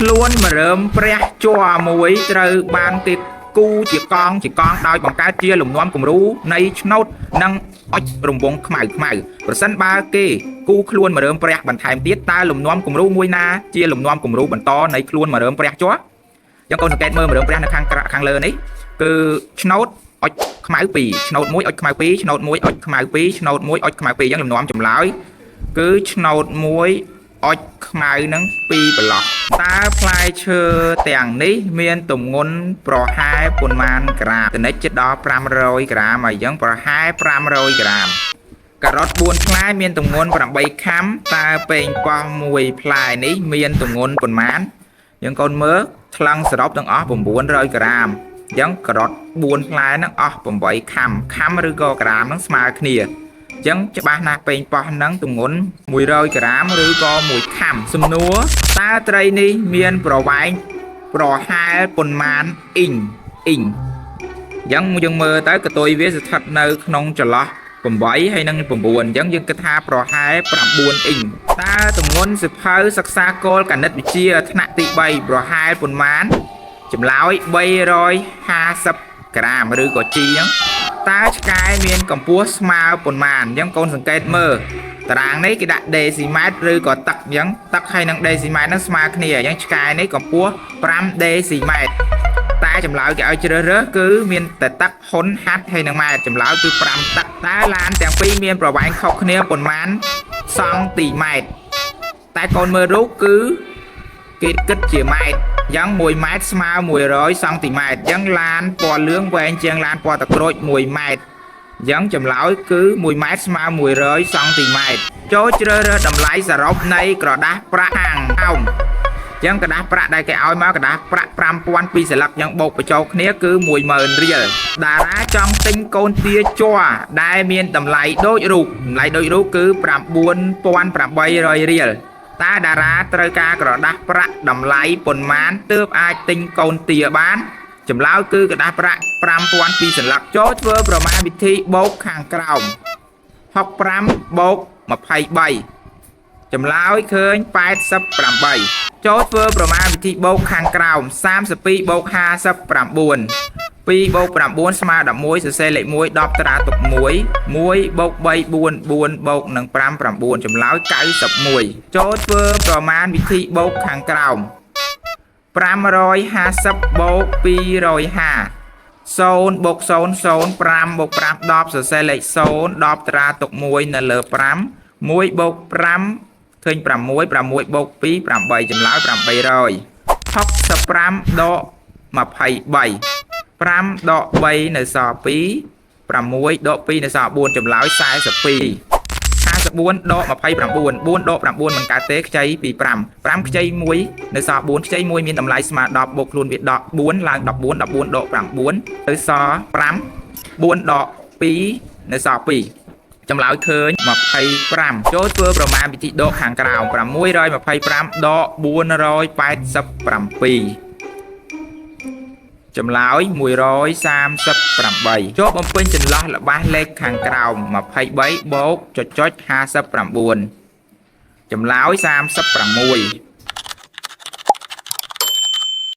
ខ្លួនមរើមព្រះជាប់មួយត្រូវបានគេគូជាកងដោយបង្កើតជាលំនាំគំរូនៃឆ្នោតនិងអុចរង្វង់ខ្មៅប្រសិនបើគេគូខ្លួនមរើមព្រះបន្ថែមទៀតតើលំនាំគំរូមួយណាជាលំនាំគំរូបន្តនៃខ្លួនមរើមព្រះជាប់យ៉ាងកូនសង្កេតមើលមរើមព្រះនៅខាងលើនេះគឺឆ្នោតអុចខ្មៅ2ឆ្នោត1អុចខ្មៅ2ឆ្នោត1អុចខ្មៅ2ឆ្នោត1អុចខ្មៅ2យ៉ាងលំនាំចម្លើយគឺឆ្នោត1អុចខ្មៅនឹង2ប្រឡោះតើផ្លែឈើទាំងនេះមានទម្ងន់ប្រហែលប៉ុន្មានក្រាមតនិចជិតដល់500ក្រាមហើយយ៉ាងប្រហែល500ក្រាមការ៉ុត4ផ្លែមានទម្ងន់8ខាំតើប៉េងប៉ោះ1ផ្លែនេះមានទម្ងន់ប៉ុន្មានយ៉ាងកូនមើលថ្លឹងសរុបទាំងអស់900ក្រាមយ៉ាងការ៉ុត4ផ្លែនឹងអស់8ខាំឬក៏ក្រាមនឹងស្មើគ្នាចឹងច្បាស់ណាស់ប៉េងប៉ោះនឹងទម្ងន់100ក្រាមឬក៏1ខាំសំណួរតើត្រីនេះមានប្រវែងប្រហែលប៉ុន្មានអ៊ីងចឹងយើងមើលទៅកតុយវាស្ថិតនៅក្នុងចន្លោះ8ហើយនិង9អញ្ចឹងយើងគិតថាប្រហែល9អ៊ីងតើទម្ងន់សៀវភៅសិក្សាគោលគណិតវិទ្យាថ្នាក់ទី3ប្រហែលប៉ុន្មានចម្លើយ350ក្រាមឬក៏ជីចឹងតើឆ្កែមានកម្ពស់ស្មើប៉ុន្មានអញ្ចឹងកូនសង្កេតមើលតារាងនេះគេដាក់ដេស៊ីម៉ែត្រឬក៏ទឹកអញ្ចឹងទឹកហើយនឹងដេស៊ីម៉ែត្រនឹងស្មើគ្នាអញ្ចឹងឆ្កែនេះកម្ពស់5ដេស៊ីម៉ែត្រតែចម្លើយគេឲ្យជ្រើសរើសគឺមានតែទឹកហ៊ុនហាត់ហើយនឹងម៉ែត្រចម្លើយគឺ5ទឹកតែឡានទាំងពីរមានប្រវែងខុសគ្នាប៉ុន្មានសង់ទីម៉ែត្រតែកូនមើលរូបគឺគេគិតជាម៉ែត្រយ៉ាង1ម៉ែត្រស្មើ100សង់ទីម៉ែត្រយ៉ាងឡានពណ៌លឿងវែងជាងឡានពណ៌ទឹកក្រូច1ម៉ែត្រយ៉ាងចម្លើយគឺ1ម៉ែត្រស្មើ100សង់ទីម៉ែត្រចូលជ្រើសរើសតម្លៃសរុបនៃក្រដាសប្រាក់ហាងអោមយ៉ាងក្រដាសប្រាក់ដែលគេឲ្យមកក្រដាសប្រាក់5000 2សន្លឹកយ៉ាងបូកបញ្ចូលគ្នាគឺ10000រៀលតារាចង់ទិញកូនទាជ័រដែលមានតម្លៃដូចរូបគឺ9800រៀលតើតារាត្រូវការក្រដាសប្រាក់តម្លៃប៉ុន្មានទើបអាចទិញកូនទាបានចម្លើយគឺក្រដាសប្រាក់5000 2សន្លឹកចូលធ្វើប្រមាណវិធីបូកខាងក្រោម65បូក23ចម្លើយឃើញ88ចូលធ្វើប្រមាណវិធីបូកខាងក្រោម32បូក59 2បូក9ស្មើ11សរសេរលេខ1 10តារាទុក1 1បូក3 4 4បូកនឹង5 9ចម្លើយ91ចូលធ្វើប្រមាណវិធីបូកខាងក្រោម550បូក250 0បូក0 0 5បូក5 10សរសេរលេខ0 10តារាទុក1នៅលើ5 1បូក5ឃើញ6 6បូក2 8ចម្លើយ800 65ដក23 5ដក3នៅសល់2 6ដក2នៅសល់4ចម្លើយ42 54ដក29 4ដក9មិនកើតទេខ្ចីពី5 5ខ្ចី1នៅសល់4ខ្ចី1មានតម្លៃស្មើ10បូកខ្លួនវាដក4ឡើង14 14ដក9ទៅសល់5 4ដក2នៅសល់2ចម្លើយឃើញ25ចូលធ្វើប្រមាណវិធីដកខាងក្រោម625ដក487ចម្លើយ138ចូលបំពេញចន្លោះល្បះលេខខាងក្រោម23បូកចុច59ចម្លើយ36